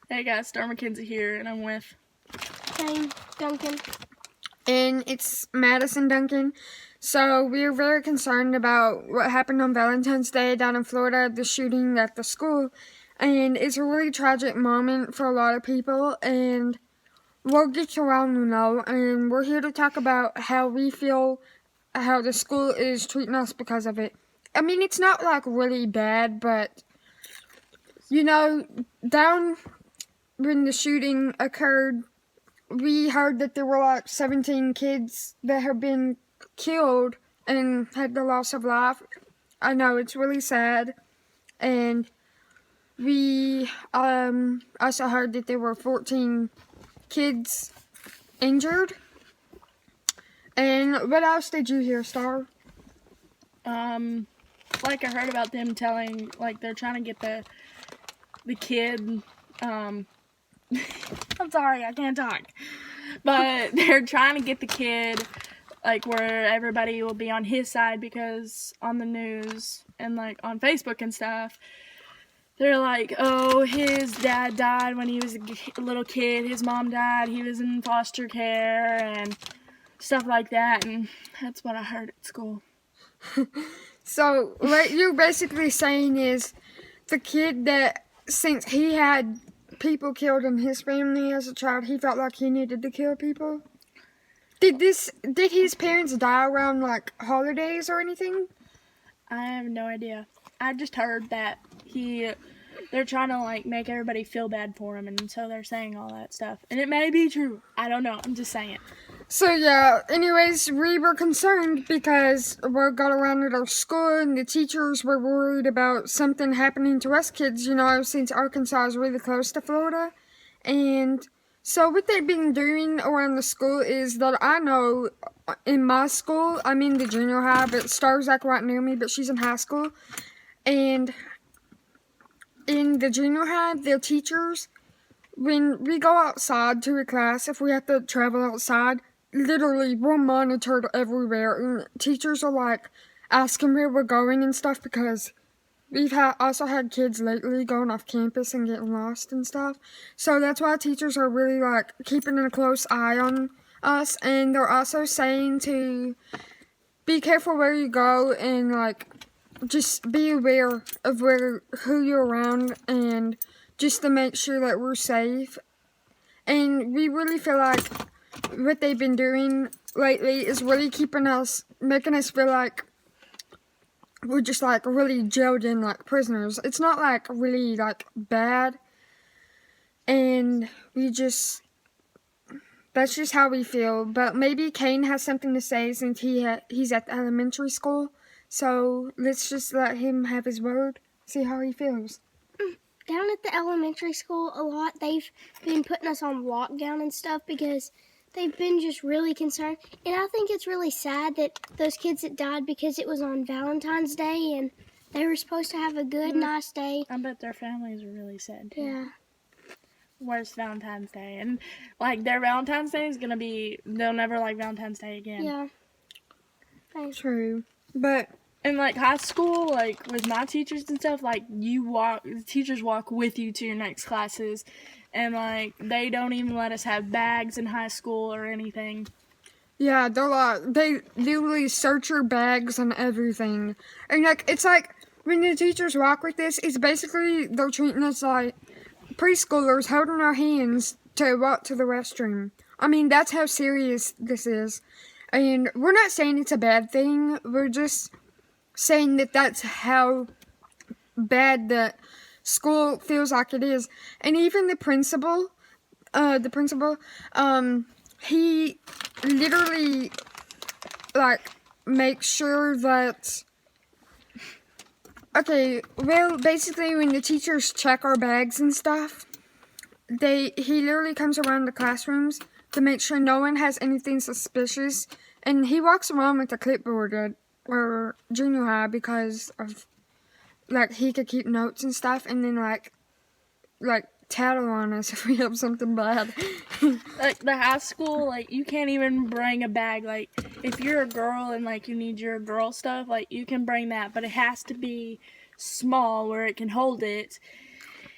Hey guys, Star McKenzie here, and I'm with Kane Duncan. And it's Madison Duncan. So we're very concerned about what happened on Valentine's Day down in Florida, the shooting at the school. And it's a really tragic moment for a lot of people, and we'll get you all to know. And we're here to talk about how we feel, how the school is treating us because of it. I mean, it's not like really bad, but you know, down when the shooting occurred, we heard that there were like 17 kids that have been killed and had the loss of life. I know, it's really sad. And we also heard that there were 14 kids injured. And what else did you hear, Star? like I heard about them telling, like they're trying to get the kid. I'm sorry, I can't talk, but they're trying to get the kid, like where everybody will be on his side, because on the news and like on Facebook and stuff, they're like, oh, his dad died when he was a little kid, his mom died, he was in foster care and stuff like that, and that's what I heard at school. So what you're basically saying is the kid that, since he had people killed in his family as a child, he felt like he needed to kill people? Did his parents die around like holidays or anything? I have no idea. I just heard that they're trying to like make everybody feel bad for him, and so they're saying all that stuff. And it may be true. I don't know. I'm just saying it. So yeah, anyways, we were concerned because word got around at our school and the teachers were worried about something happening to us kids, you know, since Arkansas is really close to Florida. And so what they've been doing around the school is that I know in my school, I'm in the junior high, but Star's like right near me, but she's in high school. And in the junior high, the teachers, when we go outside to a class, if we have to travel outside, literally we're monitored everywhere, and teachers are like asking where we're going and stuff, because we've also had kids lately going off campus and getting lost and stuff. So that's why teachers are really like keeping a close eye on us, and they're also saying to be careful where you go and like just be aware of who you're around, and just to make sure that we're safe. And we really feel like what they've been doing lately is really making us feel like we're just like really jailed in like prisoners. It's not like really like bad, and that's just how we feel. But maybe Kane has something to say since he's at the elementary school. So let's just let him have his word, see how he feels. Down at the elementary school a lot, they've been putting us on lockdown and stuff because they've been just really concerned. And I think it's really sad that those kids that died because it was on Valentine's Day and they were supposed to have a good, nice day. I bet their families are really sad too. Yeah. Where's Valentine's Day? And like their Valentine's Day is gonna be, they'll never like Valentine's Day again. Yeah. Thanks. True. But in like high school, like with my teachers and stuff, like the teachers walk with you to your next classes, and like they don't even let us have bags in high school or anything. yeah, they literally search your bags and everything. And like it's like when the teachers walk with us, it's basically they're treating us like preschoolers holding our hands to walk to the restroom. I mean, that's how serious this is. And we're not saying it's a bad thing. We're just saying that that's how bad the school feels like it is. And even the principal, he literally like makes sure that. Okay, well, basically when the teachers check our bags and stuff, he literally comes around the classrooms to make sure no one has anything suspicious, and he walks around with a clipboard at our junior high because of like he could keep notes and stuff, and then like tattle on us if we have something bad. Like the high school, like you can't even bring a bag. Like if you're a girl and like you need your girl stuff, like you can bring that, but it has to be small where it can hold it.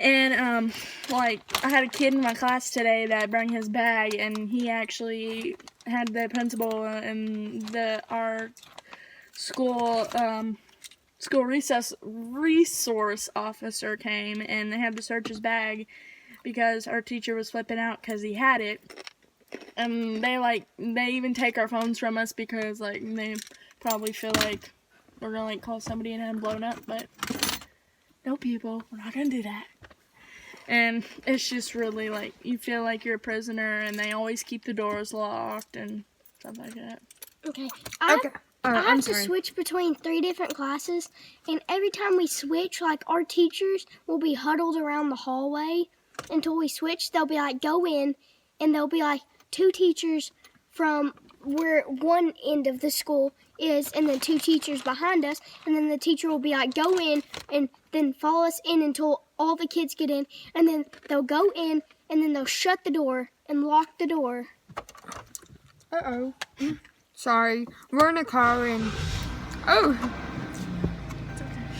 And like I had a kid in my class today that brought his bag, and he actually had the principal and our school school resource officer came, and they had to search his bag because our teacher was flipping out because he had it. And they even take our phones from us because like they probably feel like we're gonna like call somebody and have them blown up, but no, people, we're not gonna do that. And it's just really like you feel like you're a prisoner, and they always keep the doors locked and stuff like that. Okay. Okay. I I'm have to sorry. switch between 3 different classes, and every time we switch, like our teachers will be huddled around the hallway until we switch. They'll be like, go in, and there'll be like 2 teachers from where one end of the school is, and then 2 teachers behind us, and then the teacher will be like, go in, and then follow us in until all the kids get in, and then they'll go in, and then they'll shut the door and lock the door. Uh-oh. Sorry. We're in a car and... Oh!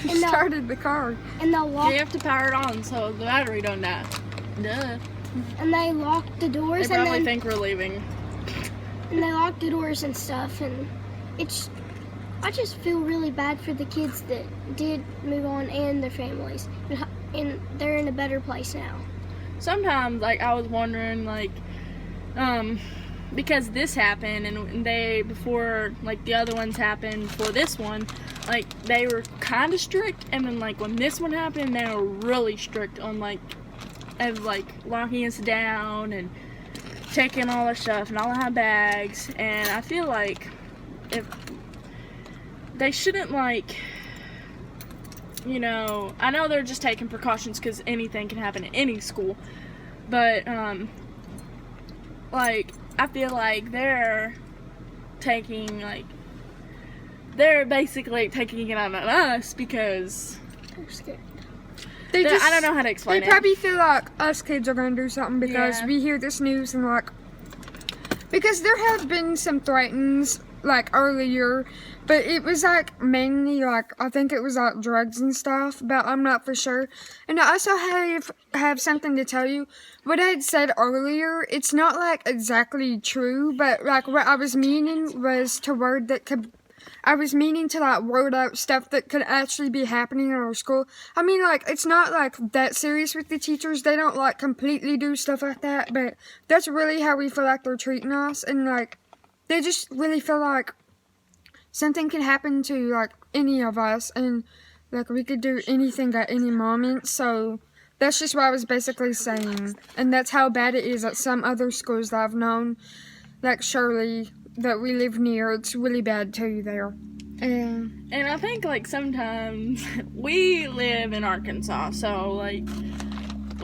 You And they'll- started the car. And they'll lock, You have to power it on so the battery don't die. Duh. and they lock the They doors, and probably then think we're leaving. and they lock the doors and stuff, and I just feel really bad for the kids that did move on and their families, and they're in a better place now. Sometimes, like, I was wondering, like, because this happened, and they, before, like, the other ones happened, before this one, like, they were kind of strict, and then, like, when this one happened, they were really strict on, like, of, like, locking us down, and taking all our stuff, and all our bags, and I feel like if they shouldn't, like, you know, I know they're just taking precautions because anything can happen at any school, but, like, I feel like they're taking, like, they're basically taking it out on us because I'm scared. They just, I don't know how to explain They it. probably feel like us kids are going to do something because Yeah. we hear this news and like... Because there have been some threatens like earlier, but it was like mainly like, I think it was like drugs and stuff, but I'm not for sure. And I also have something to tell you. What I had said earlier, it's not like exactly true, but like what I was meaning was to word that could... I was meaning to like word out stuff that could actually be happening in our school. I mean, like, it's not like that serious with the teachers. They don't like completely do stuff like that, but that's really how we feel like they're treating us. And like, they just really feel like something can happen to like any of us, and like we could do anything at any moment. So that's just what I was basically saying. And that's how bad it is at some other schools that I've known, like Shirley, that we live near. It's really bad too there. And I think, like, sometimes we live in Arkansas, so, like,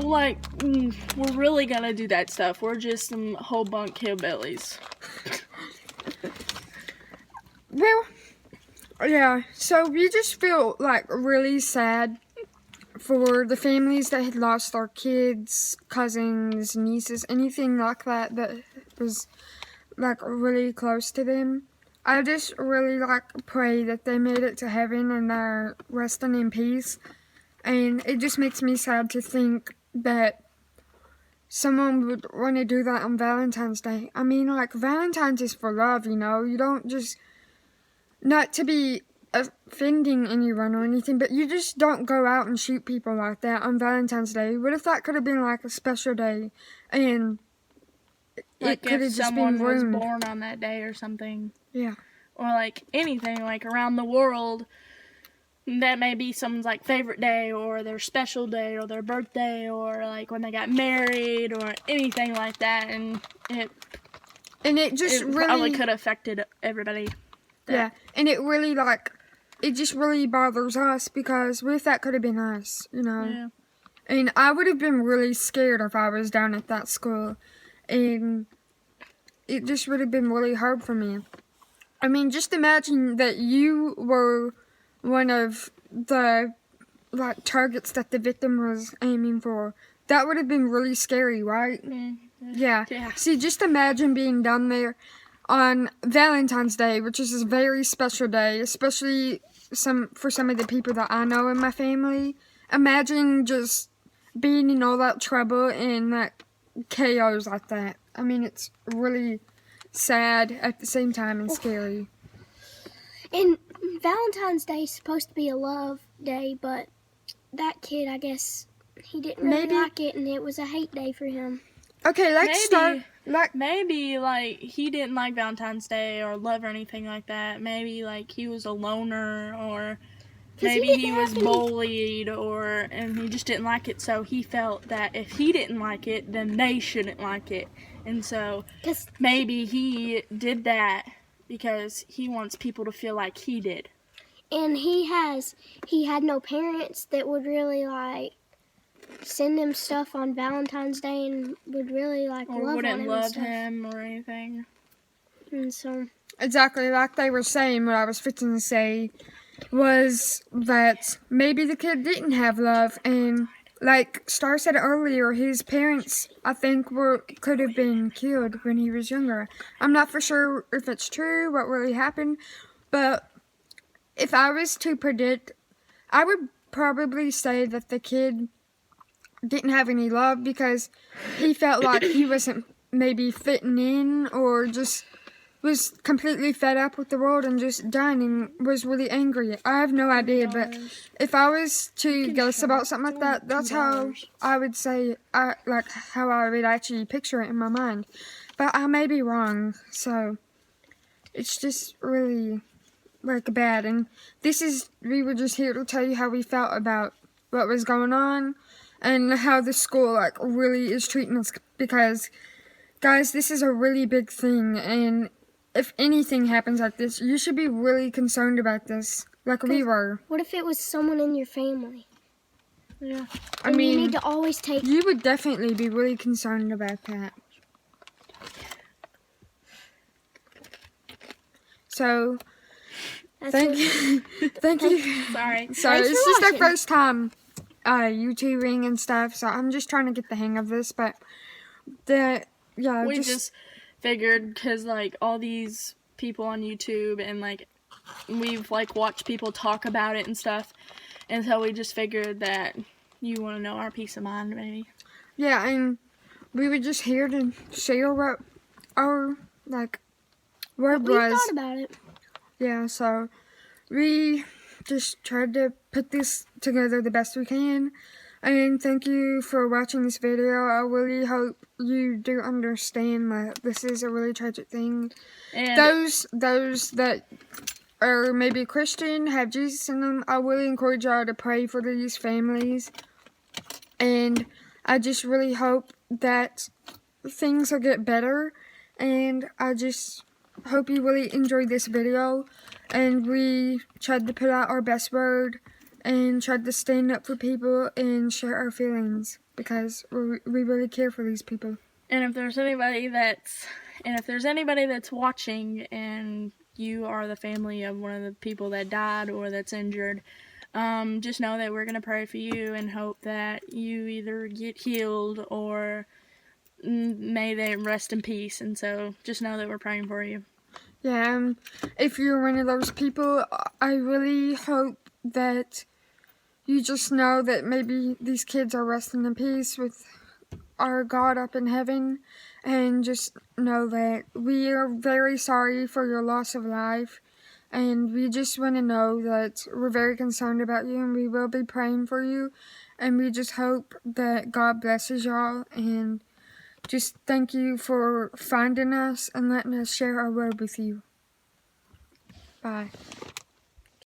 we're really gonna do that stuff. We're just some whole bunk hillbillies. well, yeah, so we just feel like really sad for the families that had lost their kids, cousins, nieces, anything like that that was like really close to them. I just really like pray that they made it to heaven and they're resting in peace. And it just makes me sad to think that someone would want to do that on Valentine's Day. I mean, like, Valentine's is for love, you know? You don't just... Not to be offending anyone or anything, but you just don't go out and shoot people like that on Valentine's Day. What if that could have been, like, a special day and Like, it could have if just someone been was ruined? born on that day or something. Yeah. Or, like, anything, like, around the world, that may be someone's, like, favorite day, or their special day, or their birthday, or, like, when they got married, or anything like that, and it just it really... probably could have affected everybody. Yeah, and it really, like, it just really bothers us because what if that could have been us, you know? Yeah. And I would have been really scared if I was down at that school, and it just would have been really hard for me. I mean, just imagine that you were one of the, like, targets that the victim was aiming for. That would have been really scary, right? Yeah. Yeah. See, just imagine being down there on Valentine's Day, which is a very special day, especially for some of the people that I know in my family. Imagine just being in all that trouble and that chaos like that. I mean, it's really sad at the same time and scary. And Valentine's Day is supposed to be a love day, but that kid, I guess, he didn't really Maybe- like it, and it was a hate day for him. Okay, let's start. Maybe like he didn't like Valentine's Day or love or anything like that. Maybe like he was a loner, or 'Cause he maybe he didn't was have any- bullied, and he just didn't like it. So he felt that if he didn't like it, then they shouldn't like it, and so 'Cause maybe he did that because he wants people to feel like he did. and he had no parents that would really like send him stuff on Valentine's Day and would really like Or love on wouldn't him and love stuff. him or anything. And so Exactly, like they were saying, what I was fixing to say was that maybe the kid didn't have love, and like Star said earlier, his parents, I think, could have been killed when he was younger. I'm not for sure if it's true, what really happened, but if I was to predict, I would probably say that the kid didn't have any love because he felt like he wasn't maybe fitting in, or just was completely fed up with the world and just done and was really angry. I have no idea, but if I was to guess about something like that, that's how I would say, how I would actually picture it in my mind. But I may be wrong, so it's just really like bad. And we were just here to tell you how we felt about what was going on and how the school like really is treating us, because guys, this is a really big thing, and if anything happens like this, you should be really concerned about this, like we were. what if it was someone in your family? Yeah. I And you mean, need to always take you would definitely be really concerned about that. So, that's thank what- you. Thank you. Sorry. So, Thanks it's for just our watching. first time YouTubing and stuff, so I'm just trying to get the hang of this, but We just figured because like all these people on YouTube and like we've like watched people talk about it and stuff, and so we just figured that you want to know our peace of mind, maybe. Yeah, and we were just here to share what our word we was. thought about it. Yeah, so we just tried to put this together the best we can. And thank you for watching this video. I really hope you do understand that this is a really tragic thing. And Those that are maybe Christian, have Jesus in them, I really encourage y'all to pray for these families. And I just really hope that things will get better. And I just hope you really enjoyed this video. And we tried to put out our best word and tried to stand up for people and share our feelings, because we really care for these people. And if there's anybody that's watching and you are the family of one of the people that died or that's injured, just know that we're going to pray for you and hope that you either get healed or may they rest in peace. And so just know that we're praying for you. Yeah, if you're one of those people, I really hope that you just know that maybe these kids are resting in peace with our God up in heaven, and just know that we are very sorry for your loss of life, and we just want to know that we're very concerned about you, and we will be praying for you, and we just hope that God blesses y'all, and just thank you for finding us and letting us share our word with you. Bye.